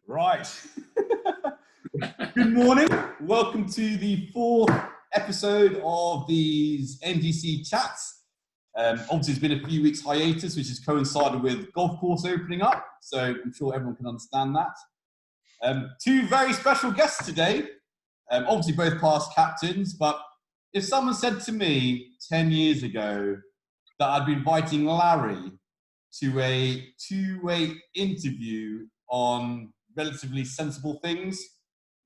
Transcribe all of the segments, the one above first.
Right. Good morning. Welcome to the fourth episode of these NGC Chats. Obviously, it's been a few weeks hiatus, which has coincided with golf course opening up. So I'm sure everyone can understand that. Two very special guests today. Obviously, both past captains. But if someone said to me 10 years ago that I'd be inviting Larry to a two-way interview on relatively sensible things,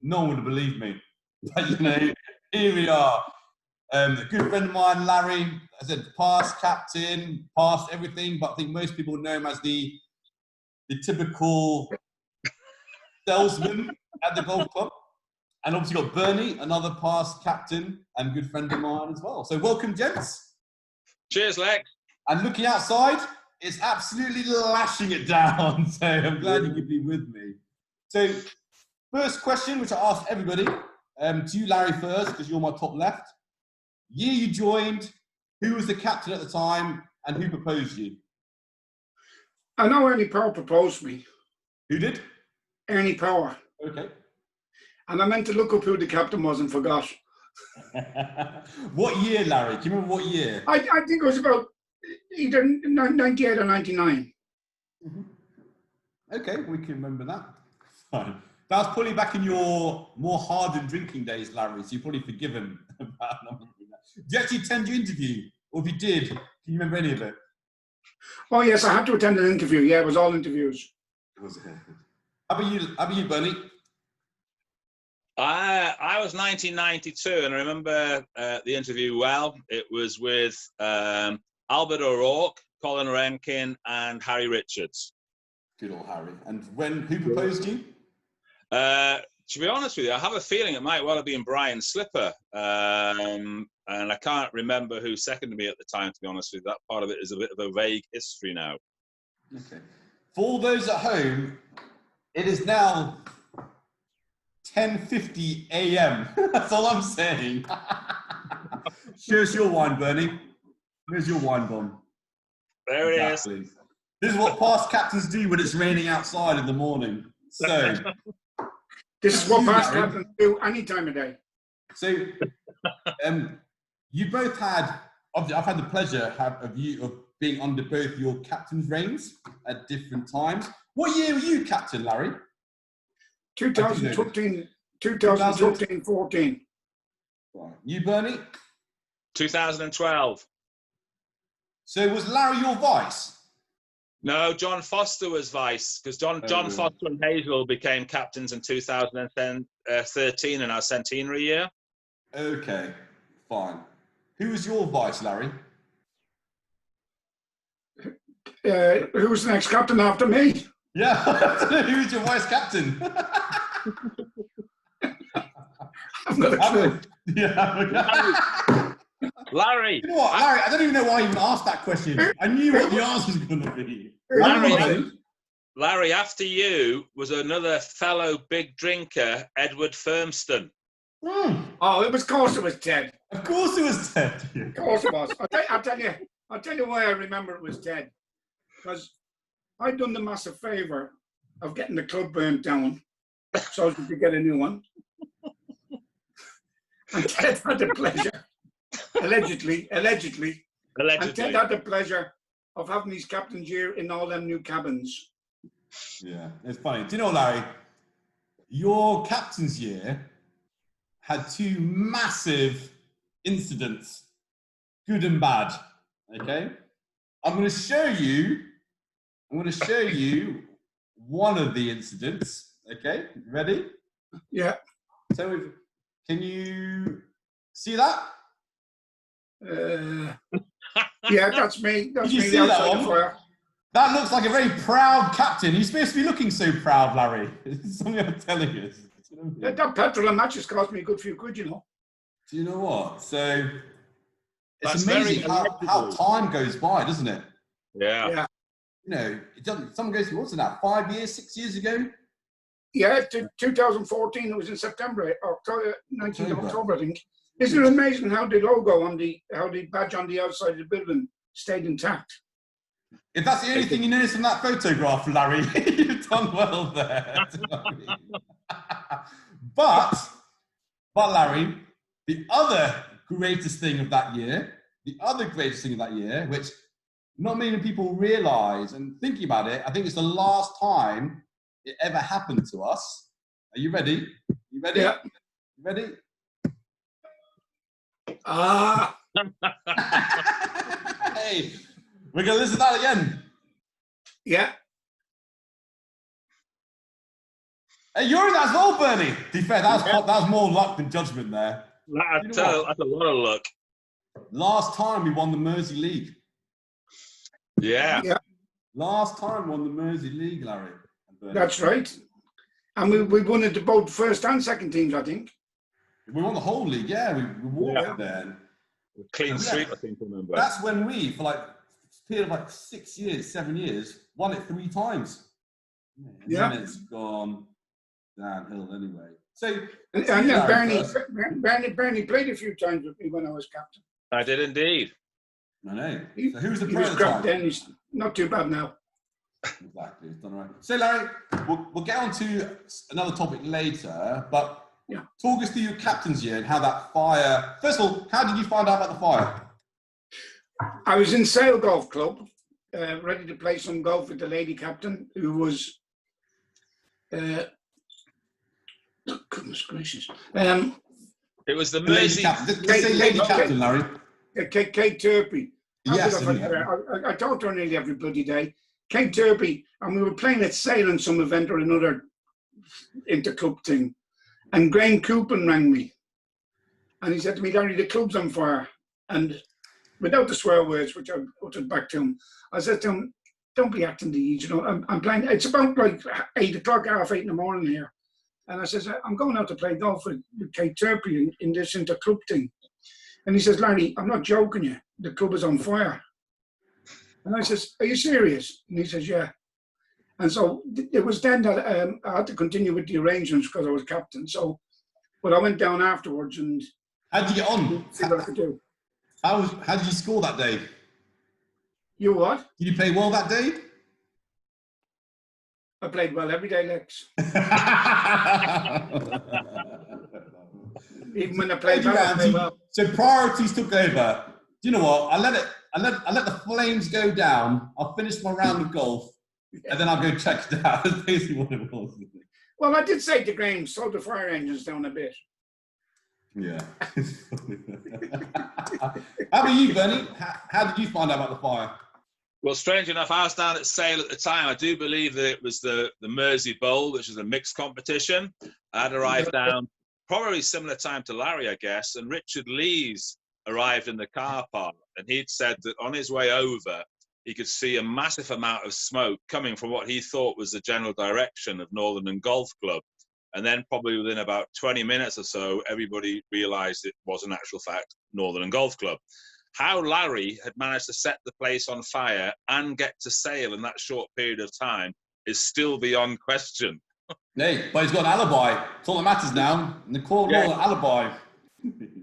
no one would have believed me. But here we are. A good friend of mine, Larry, I said past captain, past everything, but I think most people know him as the typical salesman at the golf club. And obviously got Bernie, another past captain and good friend of mine as well. So welcome, gents. Cheers, Lex. And looking outside, it's absolutely lashing it down. So I'm glad you could be with me. So first question, which I asked everybody, to you, Larry, first, because you're my top left. Year you joined, who was the captain at the time, and who proposed you? I know Ernie Power proposed me. Who did? Ernie Power. Okay. And I meant to look up who the captain was and forgot. What year, Larry? Do you remember what year? I think it was about either 98 or 99. Mm-hmm. Okay, we can remember that. Fine. That was probably back in your more hardened drinking days, Larry, so you're probably forgiven about not remembering that. Did you actually attend your interview? Or if you did, can you remember any of it? Oh, yes, I had to attend an interview. Yeah, it was all interviews. How about you, Bernie? I was 1992, and I remember the interview well. It was with Albert O'Rourke, Colin Rankin, and Harry Richards. Good old Harry. And who proposed you? To be honest with you, I have a feeling it might well have been Brian Slipper, and I can't remember who seconded me at the time, to be honest with you. That part of it is a bit of a vague history now. Okay. For all those at home, it is now 10:50 a.m. That's all I'm saying. Here's your wine, Bernie. Here's your wine bomb. There it is. This is what past captains do when it's raining outside in the morning. So this is what past captains do any time of day. So you both had, I've had the pleasure of being under both your captain's reigns at different times. What year were you captain, Larry? 2014. Right. You, Bernie? 2012. So was Larry your vice? No, John Foster was vice, because John Foster and Hazel became captains in 2013 in our centenary year. Okay, fine. Who was your vice, Larry? Who was the next captain after me? Yeah, who was your vice captain? I've got a clue. Yeah. Larry. You know what, Larry, I don't even know why I even asked that question. I knew what the answer was going to be. Larry, after you was another fellow big drinker, Edward Firmston. Oh, of course it was Ted. Of course it was Ted. Of course it was. I'll tell you why I remember it was Ted. Because I'd done the massive favour of getting the club burnt down so we could get a new one. And Ted had the pleasure, allegedly, and Ted had the pleasure of having his captain's year in all them new cabins. Yeah, it's funny. Do you know, Larry, your captain's year had two massive incidents, good and bad, okay? I'm going to show you one of the incidents, okay? Ready? Yeah. So, can you see that? Yeah, that's me. That's me. See that, that looks like a very proud captain. He's supposed to be looking so proud, Larry. It's something I'm telling you. That petrol and matches cost me a good few quid, you know. Do you know what? So it's That's amazing how time goes by, doesn't it? Yeah. Yeah. You know, it doesn't. Someone goes, what's it now? 5 years, 6 years ago? Yeah, 2014. It was in September, October, 19th October, I think. Isn't it amazing how the logo on the badge on the outside of the building stayed intact? If that's the only thing you notice from that photograph, Larry, you've done well there. Do you know what I mean? But Larry, the other greatest thing of that year, which not many people realise, and thinking about it, I think it's the last time it ever happened to us. Are you ready? You ready? Yeah. You ready? Hey, we're going to listen to that again. Yeah. Hey, you're in that as well, Bernie. To be fair, that was more luck than judgment there. That's a lot of luck. Last time we won the Mersey League. Yeah. Last time we won the Mersey League, Larry. That's right. And we won it to both first and second teams, I think. We won the whole league, yeah. We walked there. Clean sweep, I think I remember. That's when we, for like a period of like 6 years, 7 years, won it 3 times. And then it's gone downhill anyway. So, Bernie played a few times with me when I was captain. I did indeed. I know. So who's the player at the time? Then he's not too bad now. Exactly, it's done right. So Larry, we'll get on to another topic later, but talk us through your captain's year and how that fire. First of all, how did you find out about the fire? I was in Sale Golf Club, ready to play some golf with the lady captain, who was. Goodness gracious! It was the Mersey. Lady captain, Larry. Kate Turpey. Yes. I talked to her nearly every bloody day. Kate Turpey, and we were playing at Sale in some event or another inter-club thing. And Graham Coupon rang me. And he said to me, Larry, the club's on fire. And without the swear words, which I uttered back to him, I said to him, don't be acting the age, you know, I'm playing, it's about like 8 o'clock, 8:30 in the morning here. And I says, I'm going out to play golf with Kate Turpey in this inter-club thing. And he says, Larry, I'm not joking you, the club is on fire. And I says, are you serious? And he says, yeah. And so it was then that I had to continue with the arrangements because I was captain. So, but I went down afterwards and... How did you get on? See what I could do. How did you score that day? You what? Did you play well that day? I played well every day, Lex. Even when I played bad, I played well. So priorities took over. Do you know what? I let the flames go down. I'll finish my round of golf, and then I'll go check it out. That's basically what it was. Well, I did say to Graham, slow the fire engines down a bit. Yeah. How about you, Bernie? How did you find out about the fire? Well, strange enough, I was down at Sale at the time. I do believe that it was the Mersey Bowl, which is a mixed competition. I'd arrived down probably similar time to Larry, I guess, and Richard Lees arrived in the car park, and he'd said that on his way over, he could see a massive amount of smoke coming from what he thought was the general direction of Northern Golf Club. And then probably within about 20 minutes or so, everybody realised it was in actual fact Northern Golf Club. How Larry had managed to set the place on fire and get to Sale in that short period of time is still beyond question. Hey, but he's got an alibi. It's all that matters now. In the court of law, an alibi.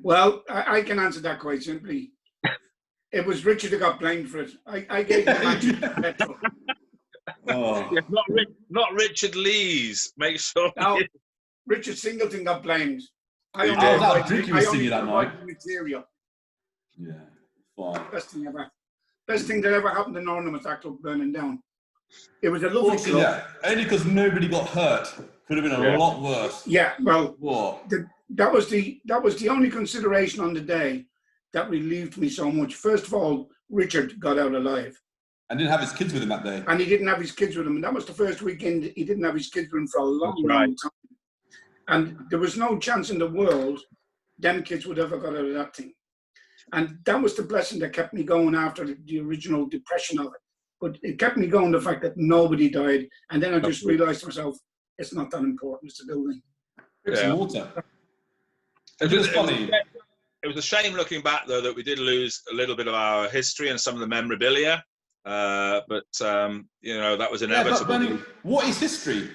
Well, I can answer that quite simply. It was Richard who got blamed for it. I gave him petrol. Oh. Yeah, not Richard Lees. Make sure. Now, Richard Singleton got blamed. I was out drinking with Singy that night. Material. Yeah, fine. Best thing ever. Best thing that ever happened in Ornament, that club burning down. It was a lovely club. Yeah, only because nobody got hurt. Could have been a lot worse. Yeah, well, what? That was the only consideration on the day that relieved me so much. First of all, Richard got out alive. And didn't have his kids with him that day. And he didn't have his kids with him. And that was the first weekend he didn't have his kids with him for a long time. And there was no chance in the world them kids would ever got out of that thing. And that was the blessing that kept me going after the original depression of it. But it kept me going, the fact that nobody died. And then I just realised to myself, it's not that important, it's the building. It's water. It was a shame looking back, though, that we did lose a little bit of our history and some of the memorabilia. But you know, that was inevitable. Yeah, but what is history?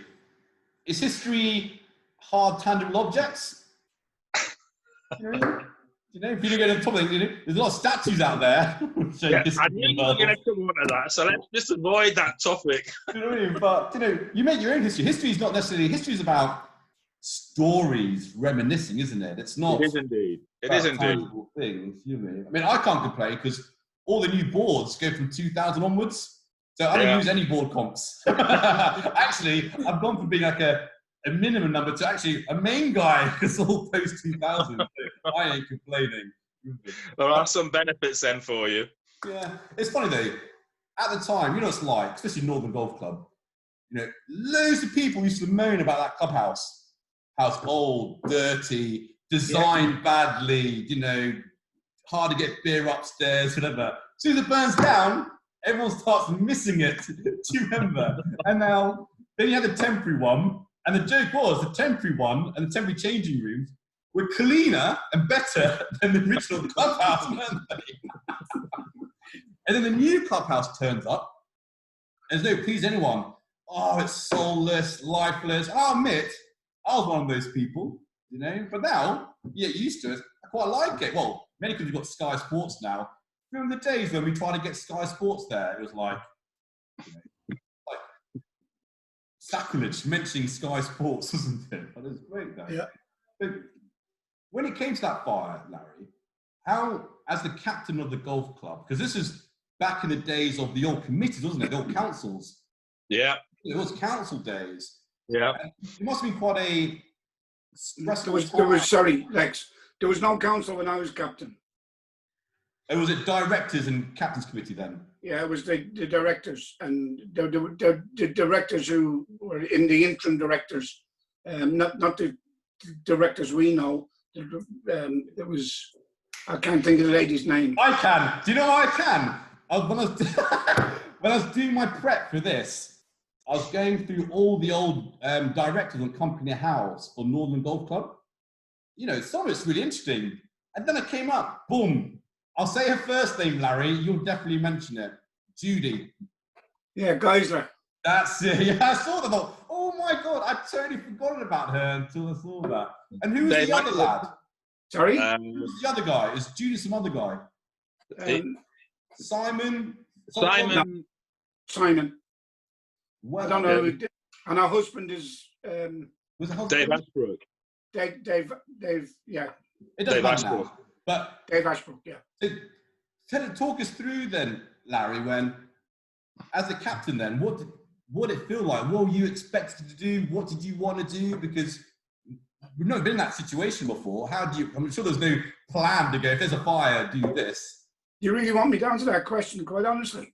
Is history hard, tangible objects? You know, if you get on top of it, you know, there's a lot of statues out there. Yeah, I knew you were going to come on to that, so let's just avoid that topic. You know what I mean? But, you know, you make your own history. History is not necessarily, history is about stories, reminiscing, isn't it? It's not. It is indeed. It is indeed. Tangible things, you know. I mean, I can't complain because all the new boards go from 2000 onwards. So I don't use any board comps. Actually, I've gone from being like a minimum number to actually a main guy because all post 2000. So I ain't complaining. There are some benefits then for you. Yeah, it's funny though. At the time, you know what it's like, especially Northern Golf Club. You know, loads of people used to moan about that clubhouse. House old, dirty, designed badly. You know, hard to get beer upstairs, whatever. As soon as it burns down, everyone starts missing it. Do you remember? And now, then you had the temporary one, and the joke was the temporary one and the temporary changing rooms were cleaner and better than the original clubhouse, weren't they? And then the new clubhouse turns up, and there's no please anyone. Oh, it's soulless, lifeless. And I'll admit, I was one of those people, you know, but now you get used to it. I quite like it. Well, many because we've got Sky Sports now. Remember the days when we tried to get Sky Sports there? It was like, you know, like sacrilege mentioning Sky Sports, wasn't it? But it was great, though. Yeah. But when it came to that fire, Larry, how, as the captain of the golf club, because this is back in the days of the old committees, wasn't it? The old councils. Yeah. It was council days. Yeah. And it must have been quite a stressful Sorry, Lex. There was no council when I was captain. Oh, was it directors and captain's committee then? Yeah, it was the directors and the directors who were in the interim directors, not the directors we know. It was, I can't think of the lady's name. I can. Do you know what I can? When I was doing my prep for this, I was going through all the old directors on Company House for Northern Golf Club. You know, some of it's really interesting. And then it came up, boom. I'll say her first name, Larry. You'll definitely mention it. Judy. Yeah, Geisler. That's it. Yeah, I saw that. I thought, oh my God, I'd totally forgotten about her until I saw that. And who was the other lad? Sorry? Who's the other guy? Is Judy some other guy? Simon? Simon. Well, I don't know. And her husband is... was it husband? Dave Ashbrook. Dave, yeah. It doesn't Dave matter Ashbrook. now. But Dave Ashbrook, yeah. Talk us through then, Larry, when, as the captain then, what did it feel like? What were you expected to do? What did you want to do? Because we've never been in that situation before. I'm sure there's no plan to go, if there's a fire, do this. You really want me to answer that question, quite honestly?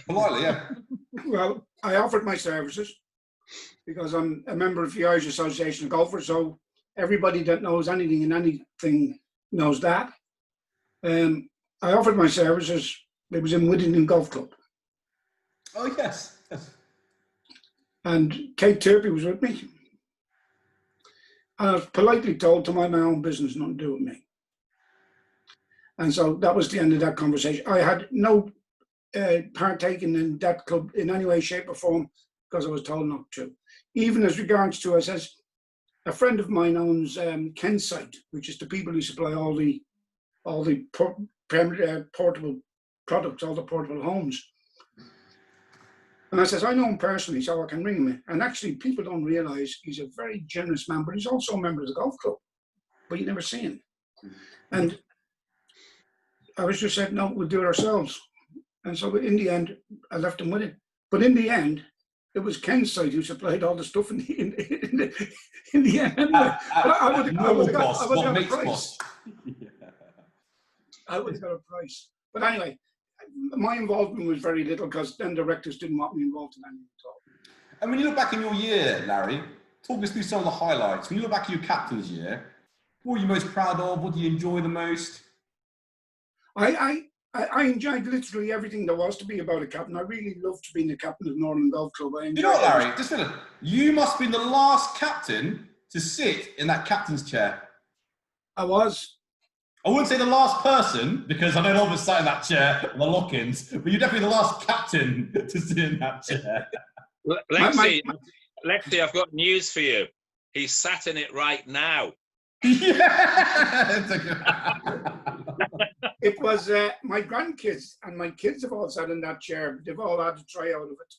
Politely, yeah. Well, I offered my services because I'm a member of the Irish Association of Golfers, so everybody that knows anything and anything knows that. I offered my services. It was in Whittington Golf Club. Oh, yes. And Kate Turpey was with me. And I was politely told to mind my own business, nothing to do with me. And so that was the end of that conversation. I had no partaking in that club in any way, shape or form because I was told not to. Even as regards to, as a friend of mine owns Kensite, which is the people who supply all the portable products, all the portable homes. And I says, I know him personally, so I can ring him. And actually, people don't realise he's a very generous man, but he's also a member of the golf club. But you never see him. And I was just said, no, we'll do it ourselves. And so in the end, I left him with it. But in the end, it was Ken's side who supplied all the stuff in the end. Anyway, I would have got a price. But anyway, my involvement was very little because then directors didn't want me involved in anything at all. And when you look back in your year, Larry, talk us through some of the highlights. When you look back at your captain's year, what are you most proud of? What do you enjoy the most? I enjoyed literally everything there was to be about a captain. I really loved being the captain of Northern Golf Club. You know what, Larry? Just a minute. You must have been the last captain to sit in that captain's chair. I was. I wouldn't say the last person, because I know Rob was sat in that chair on the lock-ins, but you're definitely the last captain to sit in that chair. Lexi, I've got news for you. He's sat in it right now. It was my grandkids and my kids have all sat in that chair. They've all had to try out of it.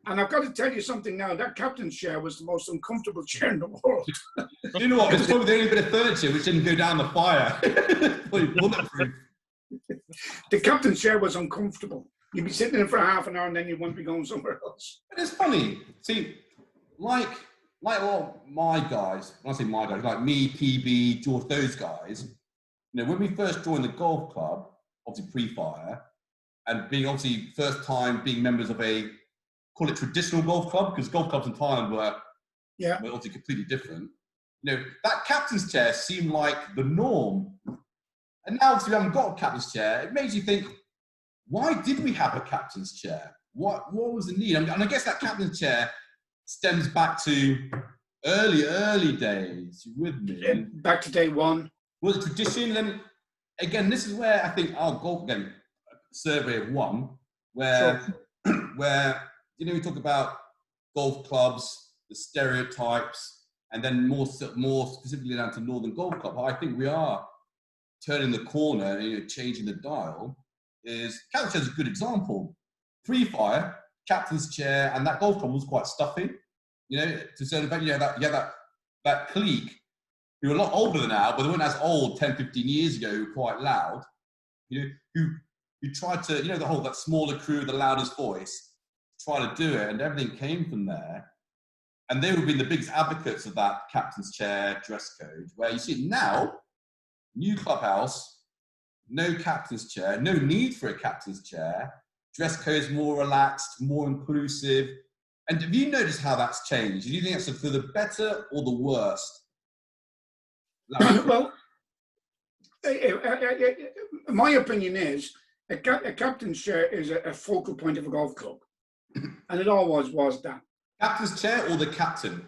And I've got to tell you something now. That captain's chair was the most uncomfortable chair in the world. You know what? It's probably the only bit of furniture which didn't go down the fire. Bulletproof. The captain's chair was uncomfortable. You'd be sitting in it for half an hour and then you wouldn't be going somewhere else. But it's funny. See, like all my guys, when I say my guys, like me, PB, George, those guys, you know, when we first joined the golf club, obviously pre-fire, and being obviously first time being members of a, call it traditional golf club, because golf clubs in Thailand were obviously completely different. You know, that captain's chair seemed like the norm. And now obviously we haven't got a captain's chair, it makes you think, why did we have a captain's chair? What was the need? And I guess that captain's chair stems back to early days. You with me? Yeah, back to day one. Was it tradition? And again, this is where I think our golf again survey of one, where you know we talk about golf clubs, the stereotypes, and then more specifically down to Northern Golf Club. I think we are turning the corner and, you know, changing the dial. Is captain's chair is a good example. Pre-fire, captain's chair, and that golf club was quite stuffy. You know, to a certain extent, you had that clique who were a lot older than now, but they weren't as old 10, 15 years ago, who were quite loud. You know, who tried to, you know, that smaller crew, the loudest voice, try to do it, and everything came from there. And they would have been the biggest advocates of that captain's chair dress code, where you see now, new clubhouse, no captain's chair, no need for a captain's chair, dress code is more relaxed, more inclusive. And have you noticed how that's changed? Do you think that's for the better or the worst? Well, my opinion is a captain's chair is a focal point of a golf club. And it always was that. Captain's chair or the captain?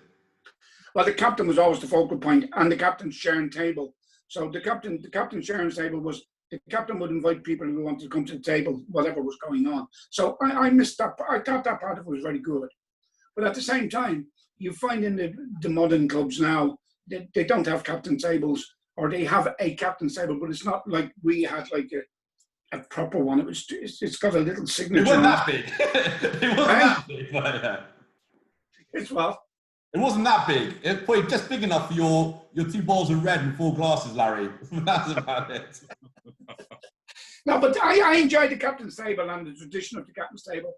Well, the captain was always the focal point, and the captain's chair and table. So the captain's chair and table was, the captain would invite people who wanted to come to the table, whatever was going on. So I missed that. I thought that part of it was very good. But at the same time, you find in the modern clubs now, they don't have captain tables, or they have a captain table, but it's not like we had like a proper one. It's got a little signature. It wasn't that big. It wasn't that big. But, yeah. It's well. It wasn't that big. It probably just big enough for your 2 bowls of red and 4 glasses, Larry. That's about it. No, but I enjoyed the captain's table and the tradition of the captain's table.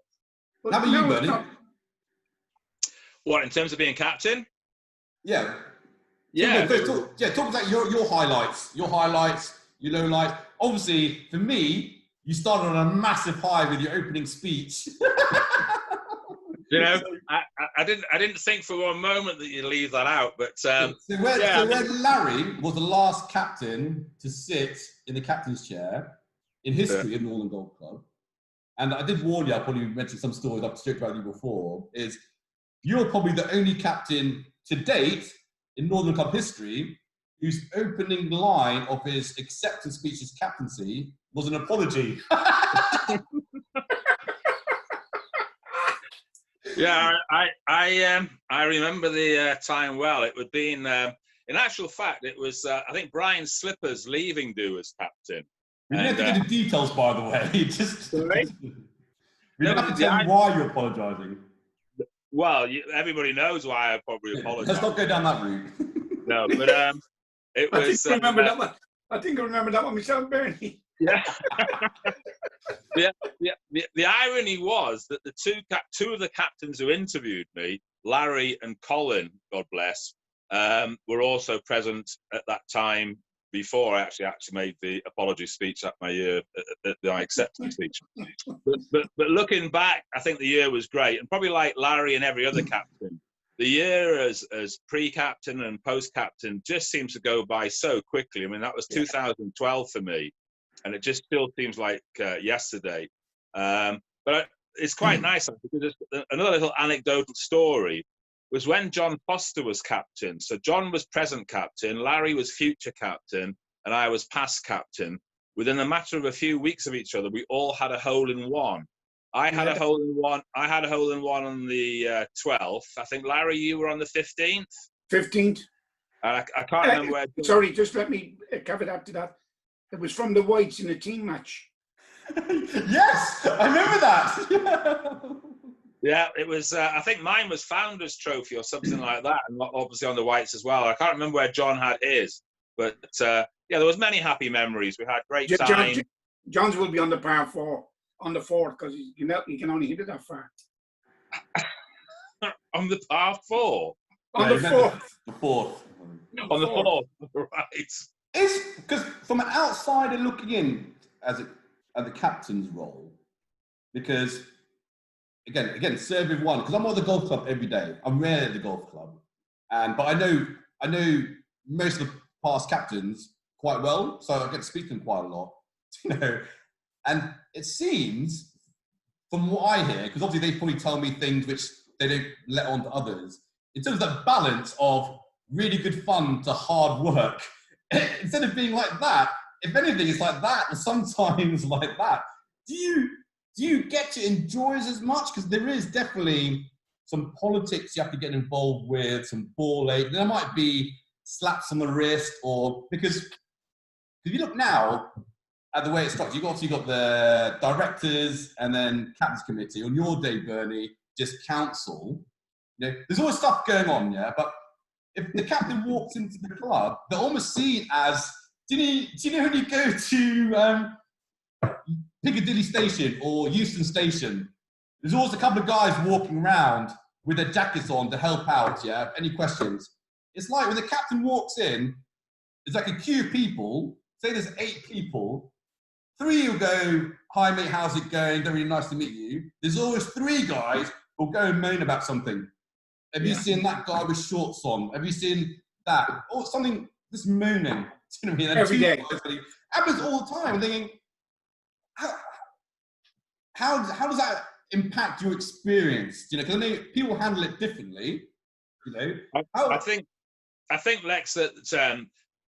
But how about you, Bernie? What, in terms of being captain? Yeah. Yeah. Talk about your highlights, your lowlights. Obviously, for me, you started on a massive high with your opening speech. You know, I didn't think for one moment that you'd leave that out, but so Larry was the last captain to sit in the captain's chair in history of Northern Golf Club, and I did warn you, I probably mentioned some stories I've spoken about you before, is you're probably the only captain to date in Northern Club history whose opening line of his acceptance speech as captaincy was an apology. Yeah, I remember the time well. It would be in actual fact, it was I think Brian Slipper's leaving do as captain. We didn't have to get the details, by the way. We don't have to tell you why you're apologising. Well, everybody knows why I probably apologise. Let's not go down that route. No, but it was. I remember that one. I think I remember that one myself, Bernie. Yeah. The irony was that the two of the captains who interviewed me, Larry and Colin, God bless, were also present at that time before I actually made the apology speech at my year, the acceptance speech. But looking back, I think the year was great, and probably like Larry and every other captain, the year as pre-captain and post-captain just seems to go by so quickly. I mean, that was 2012 for me, and it just still seems like yesterday. But it's quite nice, because another little anecdotal story was when John Foster was captain. So John was present captain, Larry was future captain, and I was past captain. Within a matter of a few weeks of each other, we all had a hole-in-one. I had a hole-in-one. I had a hole-in-one on the 12th. I think, Larry, you were on the 15th? 15th. And I can't remember where. Sorry, just let me caveat to that. It was from the Whites in a team match. Yes, I remember that. Yeah, it was. I think mine was Founders Trophy or something like that, and obviously on the Whites as well. I can't remember where John had his, but yeah, there was many happy memories. We had great time. John's will be on the par 4, on the 4th, because you can only hit it that far. On the par 4. On the 4th. The 4th. On the 4th, right? It's because from an outsider looking in at the captain's role, because again, serve with one, because I'm at the golf club every day. I'm rarely at the golf club, but I know most of the past captains quite well, so I get to speak to them quite a lot, you know. And it seems, from what I hear, because obviously they probably tell me things which they don't let on to others, in terms of that balance of really good fun to hard work, instead of being like that, if anything, it's like that, or sometimes like that. Do you get to enjoy it as much? Because there is definitely some politics you have to get involved with, some ball ache. There might be slaps on the wrist, or because if you look now at the way it's structured, you've got the directors and then captain's committee. On your day, Bernie, just council. You know, there's always stuff going on, yeah. But if the captain walks into the club, they're almost seen as. Do you know when you go to Piccadilly Station or Euston Station? There's always a couple of guys walking around with their jackets on to help out. Yeah, any questions? It's like when the captain walks in, it's like a queue of people. Say there's 8 people. 3 will go, "Hi mate, how's it going? Very nice to meet you." There's always 3 guys who'll go and moan about something. Have you seen that guy with shorts on? Have you seen that? Or something just moaning. You know what I mean? Every day. Happens all the time. I'm thinking, how does that impact your experience? You know, because I know people handle it differently. You know, I think Lex, that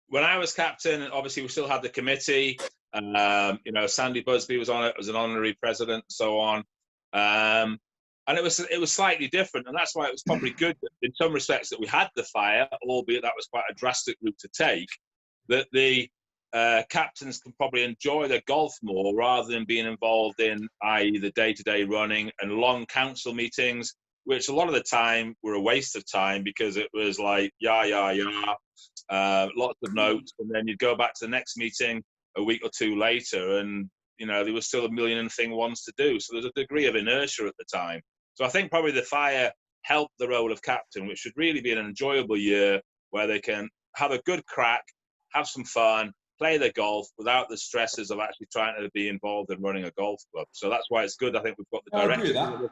when I was captain, obviously we still had the committee. You know, Sandy Busby was on it as an honorary president, and so on. And it was slightly different, and that's why it was probably good in some respects that we had the fire, albeit that was quite a drastic route to take. That the captains can probably enjoy their golf more rather than being involved in, i.e., the day-to-day running and long council meetings, which a lot of the time were a waste of time because it was like lots of notes, and then you'd go back to the next meeting a week or 2 later, and you know there was still a million and thing ones to do. So there's a degree of inertia at the time. So I think probably the fire helped the role of captain, which should really be an enjoyable year where they can have a good crack, have some fun, play their golf without the stresses of actually trying to be involved in running a golf club. So that's why it's good. I think we've got the director,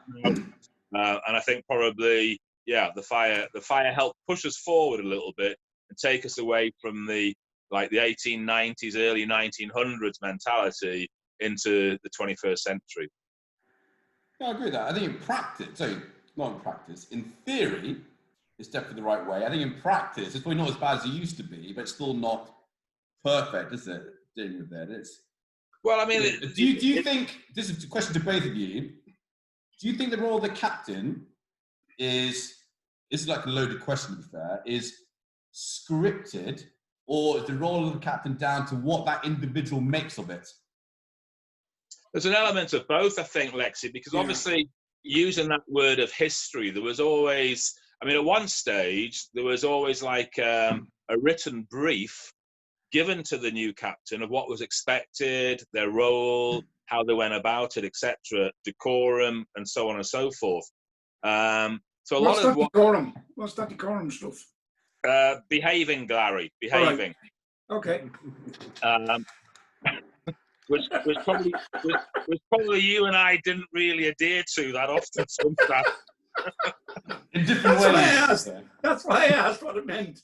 and I think probably the fire helped push us forward a little bit and take us away from the 1890s, early 1900s mentality into the 21st century. Yeah, I agree with that. I think in practice, not in practice, in theory, it's definitely the right way. I think in practice, it's probably not as bad as it used to be, but it's still not perfect, is it? Dealing with that, well, I mean, do you think, this is a question to both of you, do you think the role of the captain is like a loaded question to be fair, is scripted, or is the role of the captain down to what that individual makes of it? There's an element of both, I think, Lexi, because obviously using that word of history, there was always, I mean, at one stage, there was always like a written brief given to the new captain of what was expected, their role, how they went about it, etc., decorum, and so on and so forth. So decorum? What's that decorum stuff? Behaving, Larry, behaving. Right. Okay. Which probably you and I didn't really adhere to that often sometimes. In different ways. That's why I asked what it meant.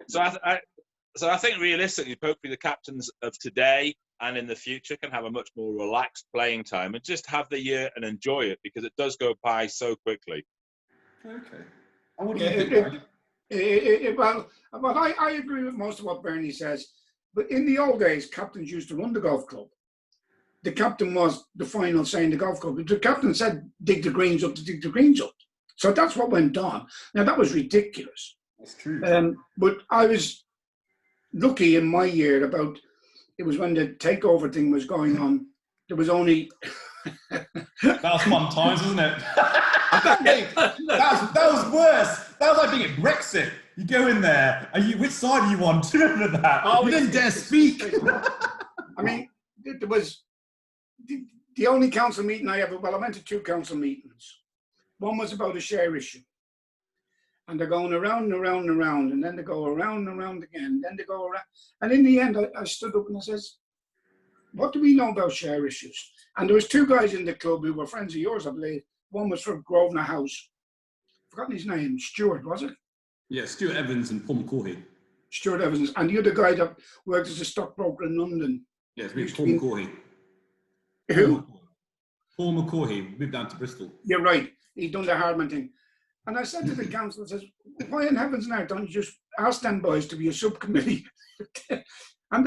So I think realistically, hopefully the captains of today and in the future can have a much more relaxed playing time and just have the year and enjoy it, because it does go by so quickly. Okay. And what do you think, well, I agree with most of what Bernie says. But in the old days, captains used to run the golf club. The captain was the final say in the golf club. The captain said, dig the greens up to dig the greens up. So that's what went on. Now, that was ridiculous. That's true. But I was lucky in my year it was when the takeover thing was going on. There was only... That was fun times, wasn't it? Mate, that was worse. That was like being at Brexit. You go in there, which side are you on? Do you remember that? Oh, you didn't dare speak. I mean, there was the only council meeting I went to 2 council meetings. One was about a share issue. And they're going around and around and around, and then they go around and around again, then they go around. And in the end, I stood up and I says, what do we know about share issues? And there was 2 guys in the club who were friends of yours, I believe. One was from Grosvenor House. I've forgotten his name. Stuart, was it? Yeah, Stuart Evans and Paul McCaughey. Stuart Evans. And the other guy that worked as a stockbroker in London. Yeah, it's Paul McCaughey. Who? Paul McCaughey moved down to Bristol. You're right. He'd done the Hardman thing. And I said to the council, I says, why in heaven's name don't you just ask them boys to be a subcommittee? and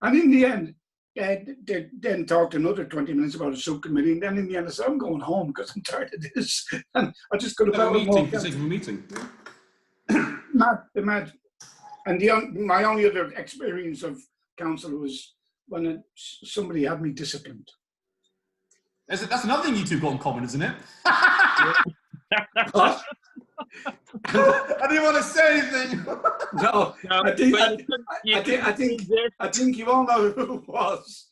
in the end, they then talked another 20 minutes about a subcommittee. And then in the end, I said, I'm going home because I'm tired of this. And I just got about a meeting. Mad. And my only other experience of council was when somebody had me disciplined. That's another thing you two got in common, isn't it? What? I didn't want to say anything. No, I think you all know who it was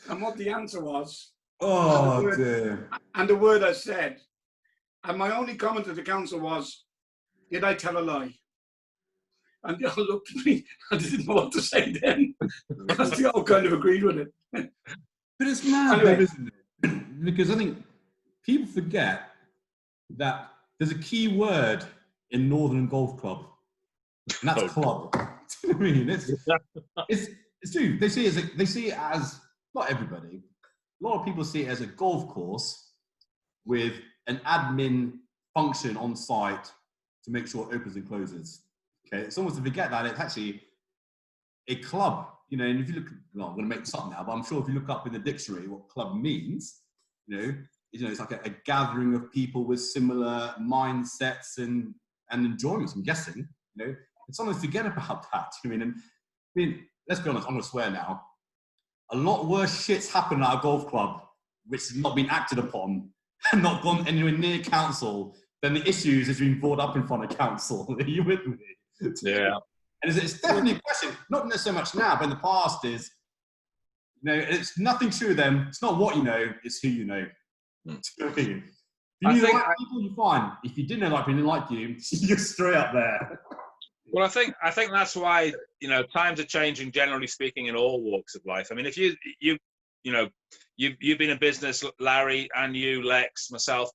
and what the answer was. Oh, dear. And the word I said. And my only comment to the council was, did I tell a lie? And they all looked at me. I didn't know what to say then. Because they all kind of agreed with it. But it's mad, anyway. though, isn't it? Because I think people forget that there's a key word in Northern Golf Club, and that's club. Do you know what I mean? It's true. They see it as not everybody. A lot of people see it as a golf course with an admin function on site to make sure it opens and closes. Okay, it's almost to forget that it's actually a club. You know, and if you look, well, I'm going to make this up now, but I'm sure if you look up in the dictionary what club means, it's like a gathering of people with similar mindsets and enjoyments. I'm guessing, and sometimes forget about that. I mean, let's be honest. I'm going to swear now. A lot worse shit's happened at a golf club, which has not been acted upon and not gone anywhere near council than the issues that's been brought up in front of council. Are you with me? Yeah. And it's definitely a question, not so much now, but in the past is, it's nothing to do with them. It's not what you know, it's who you know. If you knew the right people, you're fine. If you didn't know like people didn't like you, you're straight up there. Well, I think that's why, times are changing, generally speaking, in all walks of life. I mean, if you've been in business, Larry, and you, Lex, myself,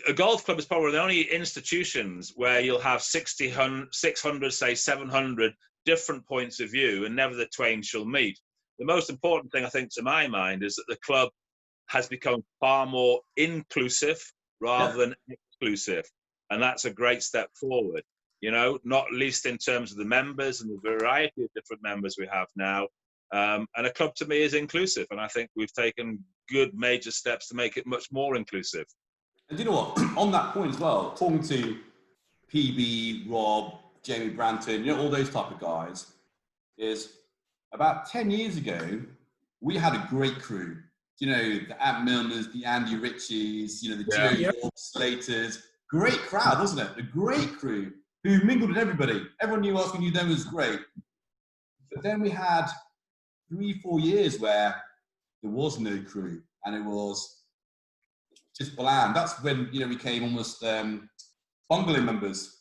a golf club is probably the only institutions where you'll have 600, say 700 different points of view, and never the twain shall meet. The most important thing, I think, to my mind, is that the club has become far more inclusive rather than exclusive. And that's a great step forward, not least in terms of the members and the variety of different members we have now. And a club, to me, is inclusive. And I think we've taken good major steps to make it much more inclusive. And you know what? On that point as well, talking to PB, Rob, Jamie Branton, all those type of guys, is about 10 years ago, we had a great crew. The Ant Milners, the Andy Richies, the Joe York, Slaters. Great crowd, wasn't it? A great crew who mingled with everybody. Everyone knew us, we knew them, was great. But then we had 3-4 years where there was no crew, and it was just bland. That's when, we became almost bungalow members,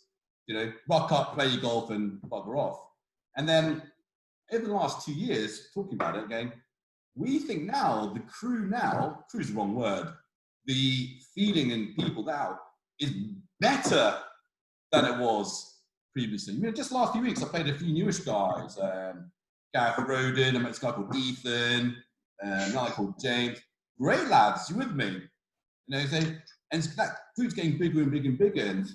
rock up, play your golf and bugger off. And then over the last 2 years, talking about it again, we think now, the crew now, crew's the wrong word, the feeling in people now is better than it was previously. Just last few weeks, I played a few newish guys, Gareth Roden, I met this guy called Ethan, another guy called James. Great lads, you with me? And that group's getting bigger and bigger and bigger. And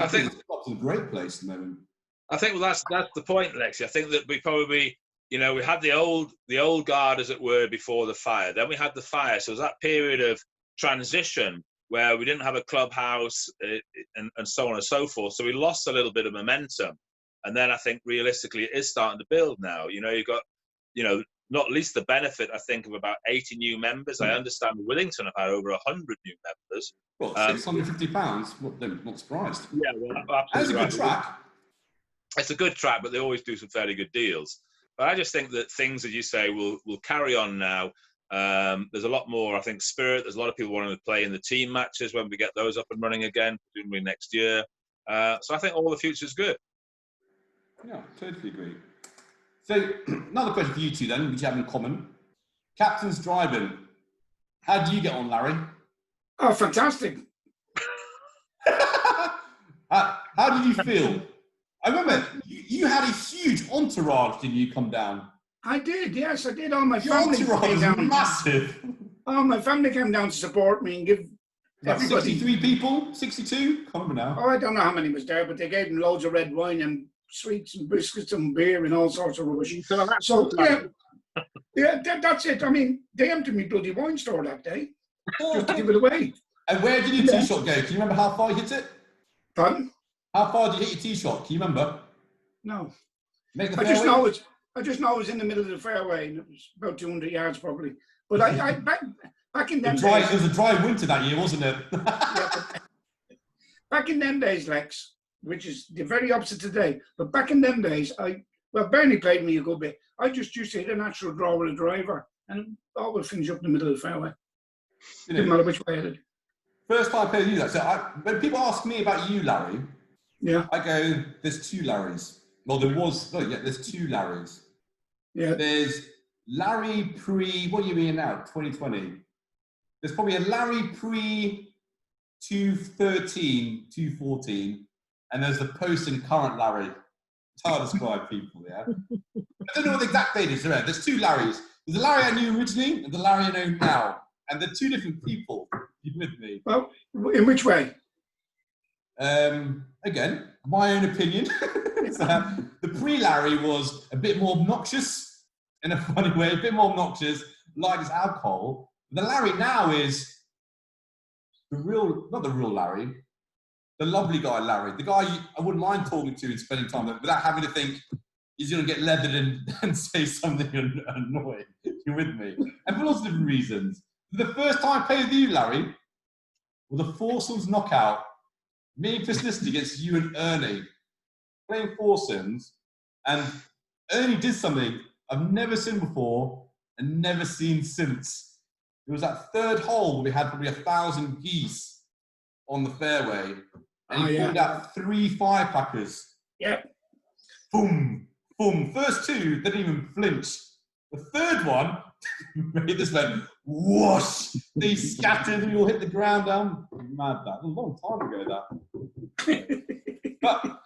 I think it's a great place at the moment. I think that's the point, Lexi. I think that we probably, we had the old guard, as it were, before the fire. Then we had the fire. So it was that period of transition where we didn't have a clubhouse and so on and so forth. So we lost a little bit of momentum. And then I think realistically it is starting to build now. You know, you've got, you know, not least the benefit, I think, of about 80 new members. I understand Willington have had over 100 new members. Well, £650, not surprised. Yeah, well, That's absolutely a right. good track. It's a good track, but they always do some fairly good deals. But I just think that things, as you say, will carry on now. There's a lot more, I think, spirit. There's a lot of people wanting to play in the team matches when we get those up and running again, presumably next year. So I think all the future is good. Yeah, totally agree. So another question for you two then, which you have in common. Captain's driving. How do you get on, Larry? Oh, fantastic. How did you feel? I remember you had a huge entourage, didn't you, come down? I did, yes, I did. All my Your family entourage came was down. massive. Oh, my family came down to support me and give About everybody. 63 people? 62? Can't remember now. Oh, I don't know how many was there, but they gave them loads of red wine and sweets and biscuits and beer and all sorts of rubbish. So, that's it. I mean, they emptied me bloody wine store that day just to give it away. And where did your tee shot go? Can you remember how far you hit it? Pardon? How far did you hit your tee shot? Can you remember? No. Make the I just fairway? know it was in the middle of the fairway, and it was about 200 yards probably. But I back in them days, It was a dry winter that year, wasn't it? back in them days, Lex, which is the very opposite today. But back in them days, Bernie played me a good bit. I just used to hit a natural draw with a driver, and it always finish up in the middle of the fairway. Didn't matter which way I did. First time I played you that. So when people ask me about you, Larry, Yeah. I go, there's two Larrys. Well, there's two Larrys. Yeah. There's Larry pre, what are you in now, 2020? There's probably a Larry pre 213, 214, and there's the post and current Larry. It's hard to describe people, yeah? I don't know what the exact date is. There's two Larrys. There's the Larry I knew originally and the Larry I know now. And they're two different people. You with me? Well, in which way? Again, my own opinion. The pre-Larry was a bit more obnoxious in a funny way, a bit more obnoxious, likes alcohol. The Larry now is not the real Larry, the lovely guy Larry, the guy I wouldn't mind talking to and spending time with without having to think he's going to get leathered and say something annoying. You're with me? And for lots of different reasons. The first time I played with you, Larry, was a foursomes knockout. Me and Chris Lister against you and Ernie. Playing foursomes. And Ernie did something I've never seen before and never seen since. It was that third hole where we had probably 1,000 geese on the fairway. And he pulled out 3 firepackers. Yeah. Boom, boom. First two didn't even flinch. The third one made this went whoosh. They scattered and we all hit the ground down. Mad that. A long time ago that. But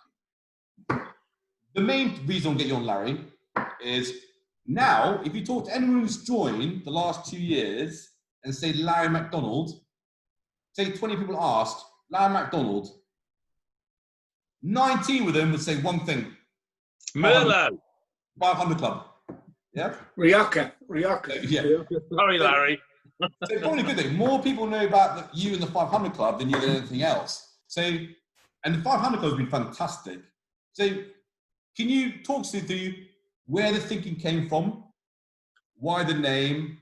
the main reason I'll get you on, Larry, is now if you talk to anyone who's joined the last 2 years and say Larry McDonald, say 20 people asked, Larry McDonald, 19 of them would say one thing. Merlot. 500 Club. Yeah? Rioja. Yeah. Sorry, Larry. So probably a good thing. More people know about you and the 500 Club than you than anything else. So, and the 500 Club has been fantastic. So, can you talk to where the thinking came from, why the name,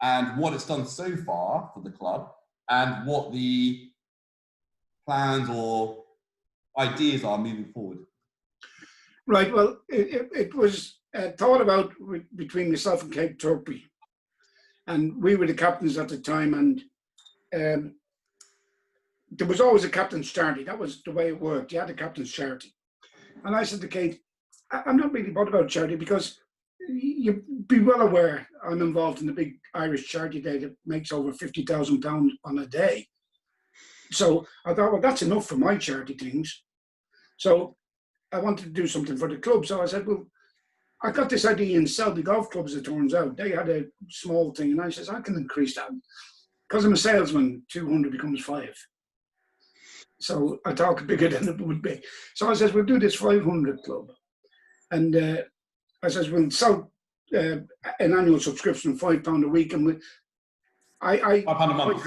and what it's done so far for the club, and what the plans or ideas are moving forward? Right. Well, it was thought about between myself and Cape Turpey, and we were the captains at the time, and there was always a captain's charity. That was the way it worked. You had a captain's charity, and I said to Kate, I'm not really bothered about charity because you'd be well aware I'm involved in the big Irish charity day that makes over £50,000 on a day. So I thought, well, that's enough for my charity things. So I wanted to do something for the club. So I said, well, I got this idea in Selby Golf Clubs, it turns out. They had a small thing, and I said, I can increase that. Because I'm a salesman, 200 becomes 5. So I talk bigger than it would be. So I says, we'll do this 500 club. And I says, we'll sell an annual subscription of £5 a week. And I £5 a month.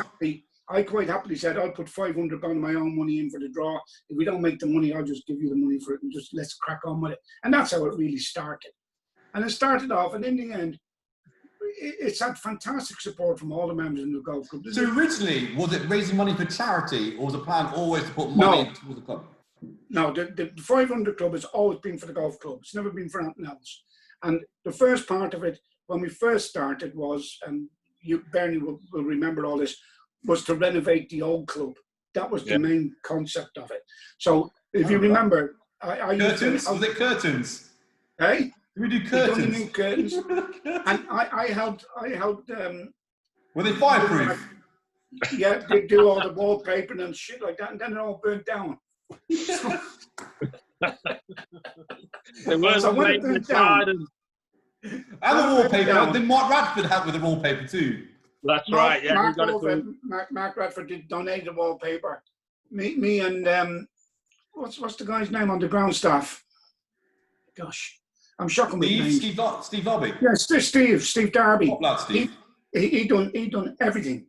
I quite happily said, I'll put 500 pound of my own money in for the draw. If we don't make the money, I'll just give you the money for it and just let's crack on with it. And that's how it really started. And it started off, and in the end, it's had fantastic support from all the members in the golf club. So originally, was it raising money for charity, or was the plan always to put money towards the club? No, the 500 club has always been for the golf club. It's never been for anything else. And the first part of it, when we first started, was, and you, Bernie, will remember all this, was to renovate the old club. That was the main concept of it. So if you remember, I curtains? Was it curtains? Hey? We do curtains. We curtains. And I helped. Were they fireproof? Yeah, they do all the wallpaper and shit like that, and then it all burnt down. So when it burnt down, and the wallpaper. Did Mark Radford help with the wallpaper too? That's right. Yeah, Mark Radford did donate the wallpaper. Me and what's the guy's name on the ground staff? Gosh, I'm shocking with names. Steve Darby. Yeah, Steve Darby. Oh, Steve. He done everything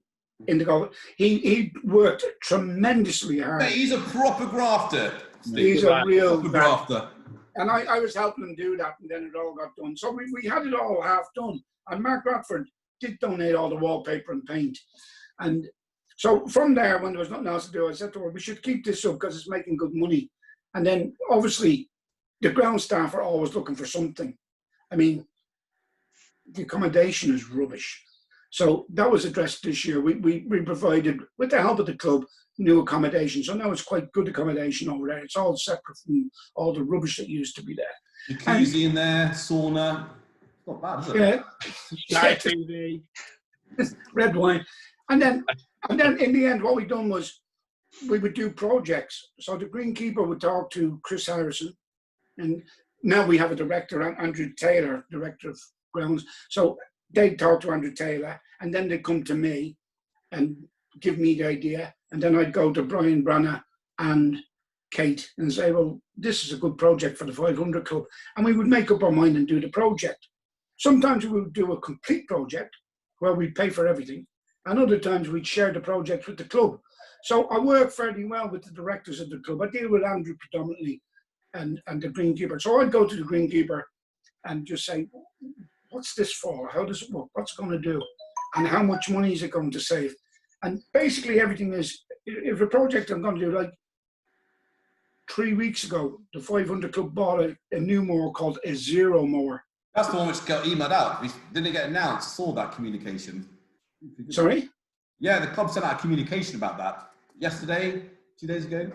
in the golf. He worked tremendously hard. Mate, he's a proper grafter. Steve. He's a real grafter. And I was helping him do that, and then it all got done. So we had it all half done. And Mark Radford did donate all the wallpaper and paint. And so from there, when there was nothing else to do, I said to her, we should keep this up because it's making good money. And then obviously the ground staff are always looking for something. I mean, the accommodation is rubbish. So that was addressed this year. We provided, with the help of the club, new accommodation. So now it's quite good accommodation over there. It's all separate from all the rubbish that used to be there. Jacuzzi in there, sauna. Not bad, is it? Yeah. TV. Red wine. And then in the end, what we done was we would do projects. So the greenkeeper would talk to Chris Harrison. And now we have a director, Andrew Taylor, director of grounds. So they'd talk to Andrew Taylor, and then they'd come to me and give me the idea. And then I'd go to Brian Branagh and Kate and say, well, this is a good project for the 500 Club. And we would make up our mind and do the project. Sometimes we would do a complete project where we'd pay for everything. And other times we'd share the project with the club. So I work fairly well with the directors of the club. I deal with Andrew predominantly and the greenkeeper. So I'd go to the greenkeeper and just say, what's this for? How does it work? What's it going to do? And how much money is it going to save? And basically everything is, if a project I'm going to do, like 3 weeks ago, the 500 Club bought a new mower called a Zero mower. That's the one which got emailed out. Didn't it get announced? I saw that communication. Sorry? Yeah, the club sent out a communication about that yesterday, 2 days ago.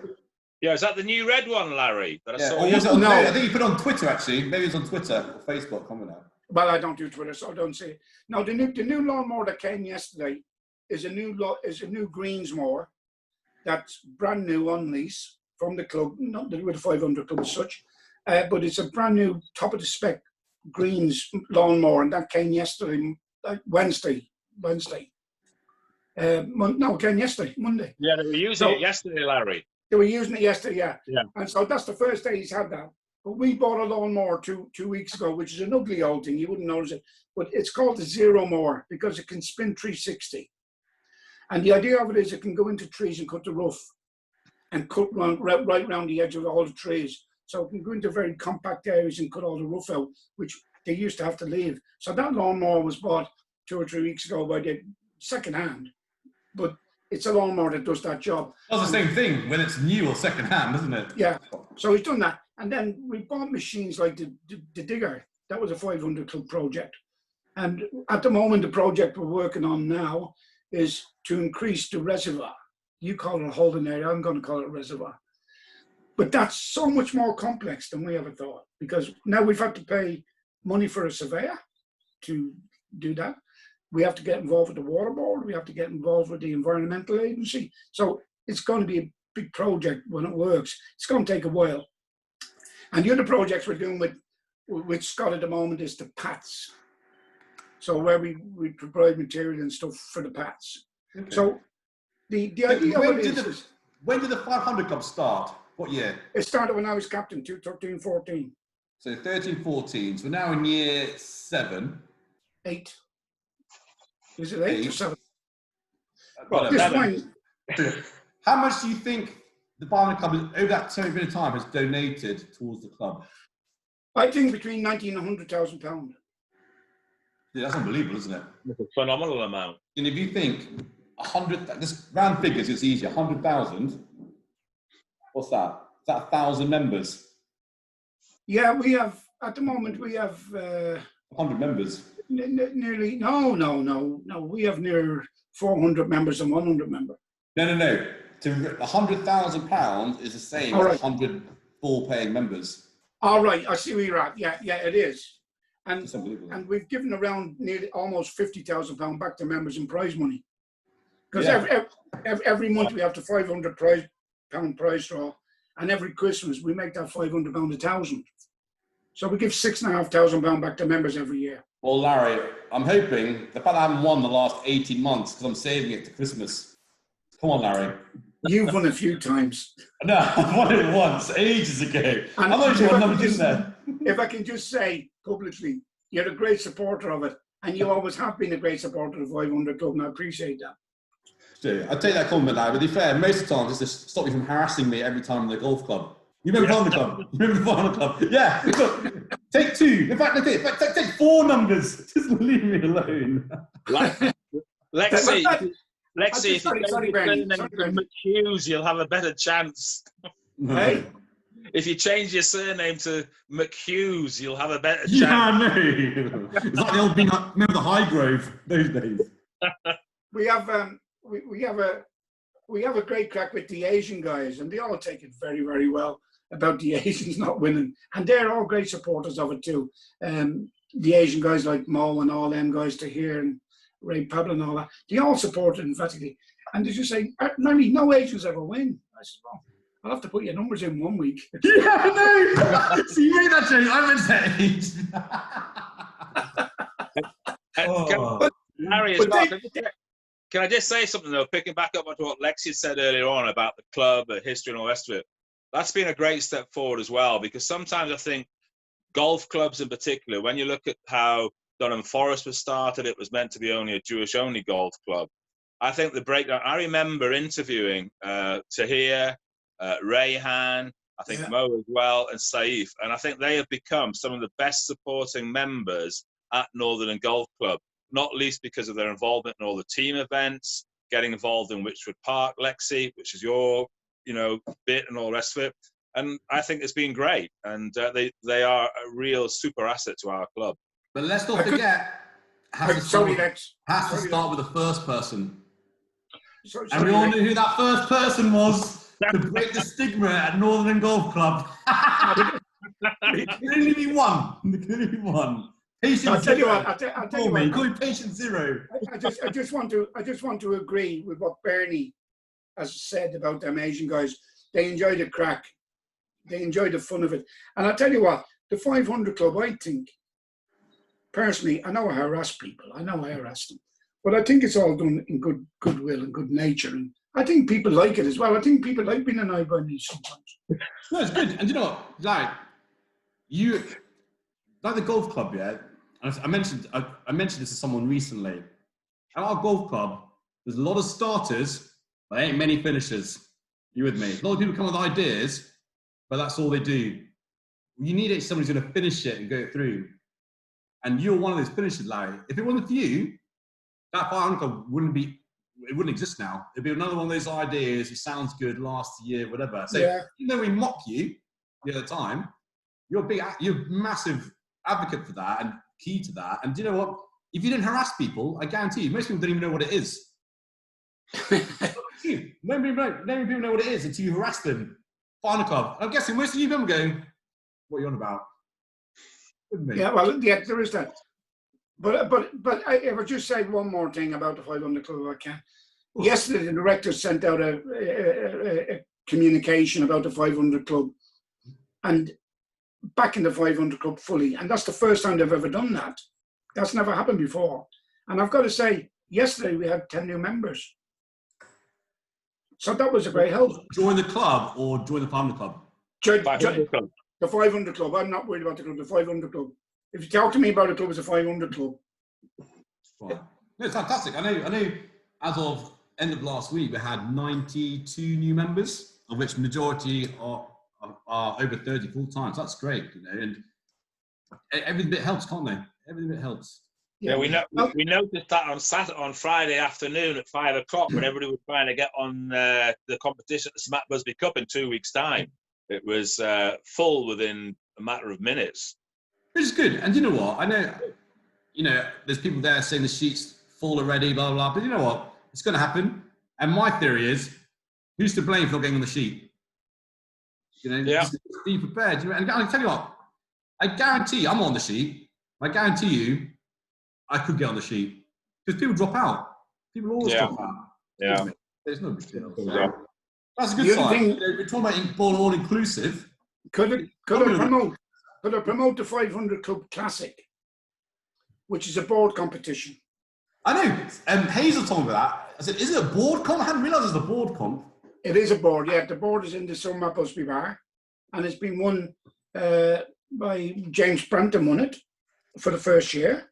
Yeah, is that the new red one, Larry? That I saw. Or was it on, no, I think you put it on Twitter actually. Maybe it's on Twitter or Facebook. Comment out. Well, I don't do Twitter, so I don't see it. No, the new lawnmower that came yesterday is a new greens mower that's brand new on lease from the club, not with the 500 Club as such, but it's a brand new top of the spec greens lawnmower, and that came yesterday, Wednesday. No, it came yesterday, Monday. Yeah, they were using it yesterday, Larry. They were using it yesterday, yeah. Yeah. And so that's the first day he's had that. But we bought a lawnmower two weeks ago, which is an ugly old thing. You wouldn't notice it. But it's called the Zero mower because it can spin 360. And the idea of it is it can go into trees and cut the rough and cut right around the edge of all the trees. So it can go into very compact areas and cut all the rough out, which they used to have to leave. So that lawnmower was bought 2 or 3 weeks ago by the second hand. But it's a lawnmower that does that job. That's the same thing when it's new or second hand, isn't it? Yeah. So he's done that. And then we bought machines like the digger. That was a 500 Club project. And at the moment, the project we're working on now is to increase the reservoir. You call it a holding area, I'm going to call it a reservoir. But that's so much more complex than we ever thought, because now we've had to pay money for a surveyor to do that. We have to get involved with the water board. We have to get involved with the environmental agency. So it's going to be a big project when it works. It's going to take a while. And the other projects we're doing with Scott at the moment is the PATs. So where we provide material and stuff for the PATs. Okay. So the idea of it is... When did the 500 Club start? What year? It started when I was captain, 2013-14. So 13-14. So we're now in year 7. 8. Is it 8 or 7? Well, How much do you think the 500 Club, over that period of time, has donated towards the club? I think between 90 and 100,000 pounds. Yeah, that's unbelievable, isn't it? It's a phenomenal amount. And if you think 100, just round figures, it's easy. 100,000. What's that? Is that 1,000 members? Yeah, we have at the moment 100 members. Nearly no. We have near 400 members and 100 members. No. To £100,000 is the same as 100 full-paying members. All right, I see where you're at. Yeah, it is. It's unbelievable. And we've given around nearly almost £50,000 back to members in prize money. Because every month we have the £500 prize draw, and every Christmas we make that £500 £1,000. So we give £6,500 back to members every year. Well, Larry, I'm hoping the fact I haven't won the last 18 months because I'm saving it to Christmas. Come on, Larry. You've won a few times. No, I've won it once, ages ago. I'm not sure what numbers in there. If I can just say publicly, you're a great supporter of it, and you always have been a great supporter of the 500 Club, and I appreciate that. I take that compliment, Larry, but to be fair, most of the time, just to stop you from harassing me every time in the golf club. You remember the 500 Club? You remember the 500 Club? Yeah, look, take 2. In fact, take 4 numbers. Just leave me alone. Lexi, if you sorry, change your surname to McHughes, you'll have a better chance. Hey? If you change your surname to McHughes, you'll have a better chance. Yeah, I know. It's like the old being, remember the Highgrove those days. We have a great crack with the Asian guys, and they all take it very, very well about the Asians not winning, and they're all great supporters of it too. The Asian guys like Mo and all them guys to hear, and Ray Pablo and all that, they all support it emphatically. And they just say, Larry, no Asians ever win. I said, well, I'll have to put your numbers in 1 week. Yeah, I know. So you made that joke. I meant that age. Harry, as well, can I just say something though, picking back up on what Lexi said earlier on about the club, the history and all the rest of it? That's been a great step forward as well, because sometimes I think golf clubs in particular, when you look at how Dunham Forest was started, it was meant to be only a Jewish-only golf club. I think the breakdown, I remember interviewing Tahir, Rayhan, I think Mo as well, and Saif, and I think they have become some of the best supporting members at Northern Golf Club, not least because of their involvement in all the team events, getting involved in Witchwood Park, Lexi, which is your bit and all the rest of it. And I think it's been great, and they are a real super asset to our club. But let's not forget, has to start with the first person. And we all knew who that first person was to break the stigma at Northern Golf Club. There can only be one. There can only be one. Patient zero. I'll tell you what. Call me patient zero. I just want to agree with what Bernie has said about them Asian guys. They enjoy the crack. They enjoy the fun of it. And I'll tell you what, the 500 Club, I think, personally, I know I harass people. I know I harass them. But I think it's all done in goodwill and good nature. And I think people like it as well. I think people like being an eyebrow niche sometimes. No, it's good. And you know what? Like the golf club, yeah? I mentioned this to someone recently. At our golf club, there's a lot of starters, but there ain't many finishers. You with me? A lot of people come with ideas, but that's all they do. You need somebody who's going to finish it and go it through. And you're one of those finishers, Larry. If it wasn't for you, that 500 Club wouldn't exist now. It'd be another one of those ideas. It sounds good, lasts a year, whatever. So even though we mock you the other time, you're a massive advocate for that and key to that. And do you know what? If you didn't harass people, I guarantee you, most people don't even know what it is. Nobody people know what it is until you harass them. 500 Club. I'm guessing most of you people going, what are you on about? Yeah, well, yeah, there is that. But if I just say one more thing about the 500 Club, I can. Yesterday, the director sent out a communication about the 500 Club and backing the 500 Club fully. And that's the first time they've ever done that. That's never happened before. And I've got to say, yesterday we had 10 new members. So that was a great help. Join the club or join the 500 Club? 500 Club. The 500 Club. I'm not worried about the club. The 500 Club. If you talk to me about a club, it's a 500 Club. Right. No, it's fantastic. I know. As of end of last week, we had 92 new members, of which majority are over 30 full time. So that's great, you know, and every bit helps, can't they? Every bit helps. Yeah, we noticed that on Friday afternoon at 5 o'clock when everybody was trying to get on the competition at the Smack Busby Cup in 2 weeks' time. It was full within a matter of minutes. Which is good. And you know what? I know, you know, there's people there saying the sheet's full already, blah, blah, blah. But you know what? It's going to happen. And my theory is, who's to blame for not getting on the sheet? You know, just be prepared. And I tell you what, I guarantee I'm on the sheet. I guarantee you, I could get on the sheet because people drop out. People always drop out. Yeah, there's no big deal. So that's a good sign. We're talking about all inclusive. Could I promote the 500 Club Classic, which is a board competition? I know. Hazel told me about that. I said, "Is it a board comp?" I hadn't realised it was a board comp. It is a board. Yeah, the board is in the Summer Busby Bar, and it's been won by James Branton. Won it for the first year.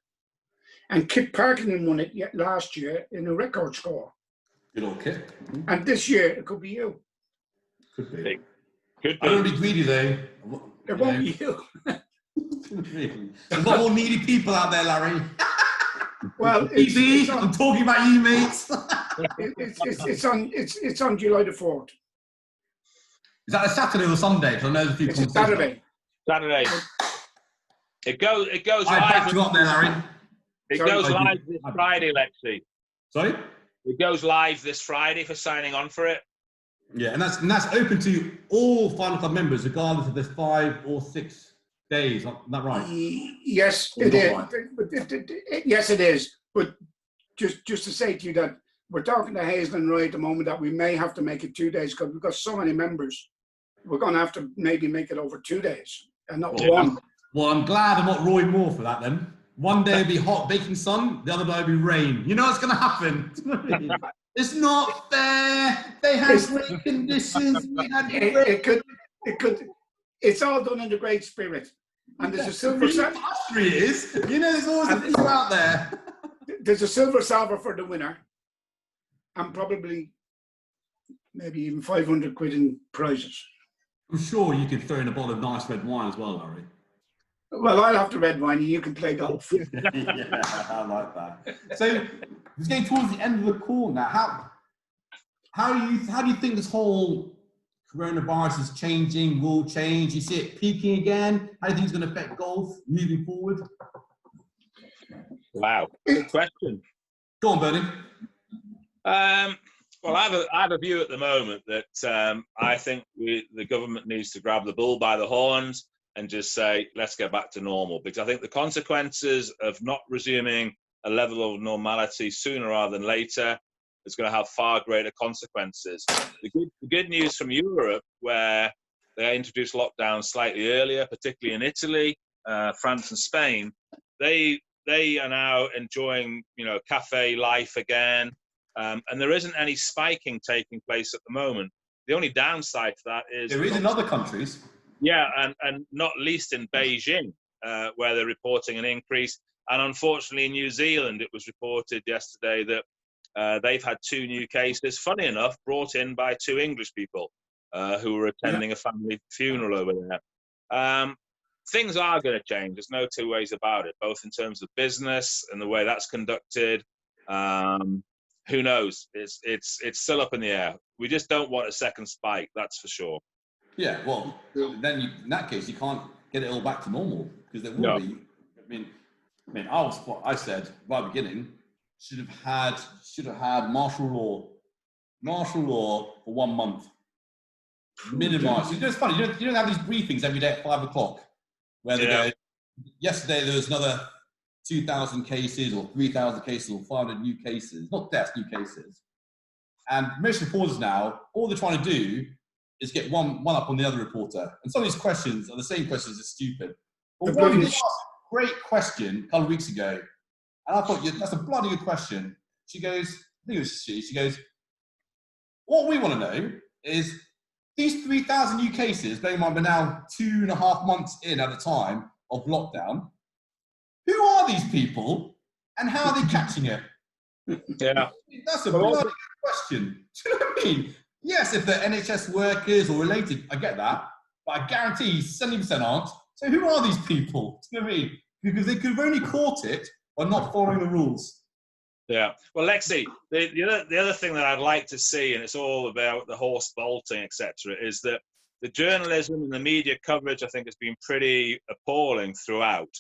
And Kit Parkinson won it last year in a record score. Good old Kit. And this year, it could be you. Could be. Could be. I don't want to be greedy, though. It won't be you. There's not more needy people out there, Larry. Well, I'm talking about you, mates. It's on July the 4th. Is that a Saturday or Sunday? Because I know there's a few. It's a Saturday. Saturday. It goes I live. backed you up there, Larry. It goes live this Friday, Lexi. Sorry? It goes live this Friday for signing on for it. Yeah, and that's open to all Final Club members, regardless if there's 5 or 6 days. Is that right? Yes, it is. Yes, it is. But just to say to you that we're talking to Hazel and Roy at the moment that we may have to make it 2 days because we've got so many members. We're going to have to maybe make it over 2 days and not one. Well, I'm glad I'm not Roy Moore for that then. One day it'll be hot, baking sun. The other day it'll be rain. You know what's going to happen. It's not fair. They have great conditions. It could. It's all done in the great spirit. And there's a silver salver. You know, there's always a people out there. There's a silver salver for the winner, and probably maybe even 500 quid in prizes. I'm sure you could throw in a bottle of nice red wine as well, Larry. Well, I'll have the red wine and you can play golf. Yeah, I like that. So it's getting towards the end of the call now. How do you think this whole coronavirus is changing, will change? You see it peaking again? How do you think it's going to affect golf moving forward? Wow, good question. Go on, Bernie. Well, I have a view at the moment that I think the government needs to grab the bull by the horns and just say, let's get back to normal. Because I think the consequences of not resuming a level of normality sooner rather than later is going to have far greater consequences. The good news from Europe, where they introduced lockdown slightly earlier, particularly in Italy, France and Spain, they are now enjoying, cafe life again. And there isn't any spiking taking place at the moment. The only downside to that is... There is in other countries. Yeah, and not least in Beijing, where they're reporting an increase. And unfortunately, in New Zealand, it was reported yesterday that they've had 2 new cases, funny enough, brought in by 2 English people who were attending a family funeral over there. Things are going to change. There's no 2 ways about it, both in terms of business and the way that's conducted. Who knows? It's still up in the air. We just don't want a second spike, that's for sure. Yeah, well, then in that case, you can't get it all back to normal because there will be. I mean, I said right at the beginning should have had martial law for 1 month, minimised. You know, it's funny. You don't have these briefings every day at 5 o'clock where they go. Yesterday there was another 2,000 cases or 3,000 cases or 500 new cases, not deaths, new cases. And most reporters now, all they're trying to do is get one up on the other reporter. And some of these questions are the same questions as stupid. But one asked a great question a couple of weeks ago, and I thought, that's a bloody good question. She goes, I think it was she goes, what we want to know is these 3,000 new cases, bearing in mind we're now 2.5 months in at a time of lockdown, who are these people and how are they catching it? Yeah. That's a bloody good question. Do you know what I mean? Yes, if they're NHS workers or related, I get that. But I guarantee 70% aren't. So who are these people? Do you know what I mean? Because they could have only caught it by not following the rules. Yeah. Well, Lexi, the other thing that I'd like to see, and it's all about the horse bolting, etc., is that the journalism and the media coverage, I think, has been pretty appalling throughout.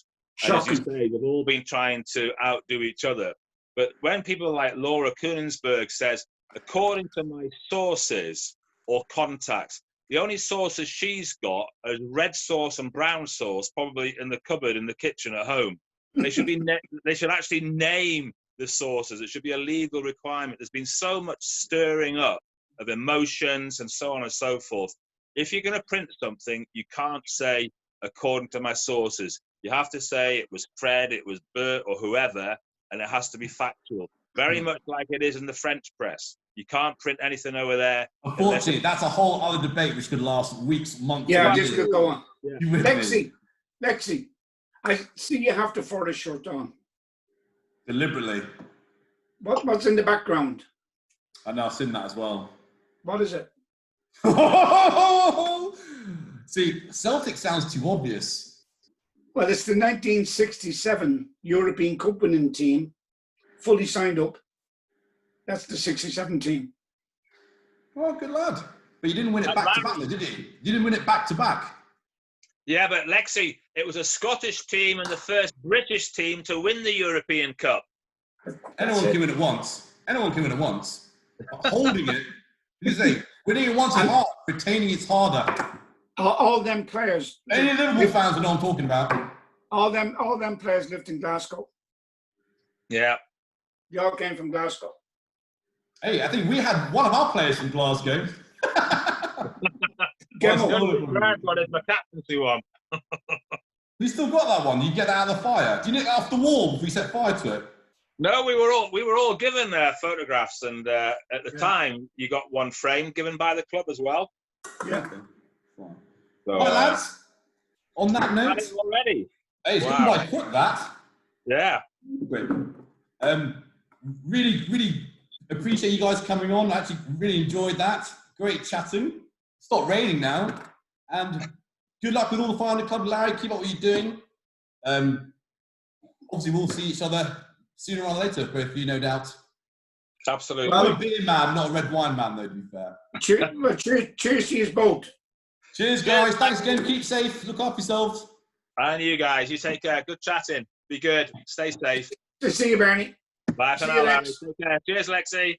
And as you say, they've all been trying to outdo each other. But when people like Laura Koenigsberg says, according to my sources or contacts, the only sources she's got are red sauce and brown sauce, probably in the cupboard in the kitchen at home. They should be they should actually name the sources. It should be a legal requirement. There's been so much stirring up of emotions and so on and so forth. If you're going to print something, you can't say, according to my sources. You have to say it was Fred, it was Bert, or whoever, and it has to be factual. Very much like it is in the French press. You can't print anything over there. Unfortunately, that's a whole other debate which could last weeks, months. Yeah, this could go on. Yeah. Lexi, I see you have the photo shirt on. Deliberately. What's in the background? I know, I've seen that as well. What is it? See, Celtic sounds too obvious. Well, it's the 1967 European Cup winning team, fully signed up. That's the 67 team. Oh, good lad. But you didn't win it back to back, though, did you? You didn't win it back to back. Yeah, but Lexi, it was a Scottish team and the first British team to win the European Cup. Anyone can win it once. Anyone can win it once. But holding it, you say, winning it once is hard, retaining it's harder. All them players. Any Liverpool fans know what I'm talking about. All them players lived in Glasgow. Yeah. They all came from Glasgow. Hey, I think we had one of our players from Glasgow. Brad wanted my captaincy one. You still got that one? You get that out of the fire? Do you nick it off the wall before you set fire to it? No, we were all given photographs, and at the time you got one frame given by the club as well. Yeah. Fine. So, right, lads. On that note, already. Hey, it's good by quick that. Yeah. Great. Really appreciate you guys coming on. I actually really enjoyed that. Great chatting. It's not raining now, and good luck with all the fire in the club, Larry. Keep up what you're doing. Obviously, we'll see each other sooner or later, both of you, no doubt. Absolutely. Well, I'm a beer man, not a red wine man, though, to be fair. Cheers to you both. Cheers, guys. Thanks again. Keep safe. Look after yourselves. And you guys, you take care. Good chatting. Be good. Stay safe. To see you, Bernie. Bye for now, Larry. Take care. Cheers, Lexi.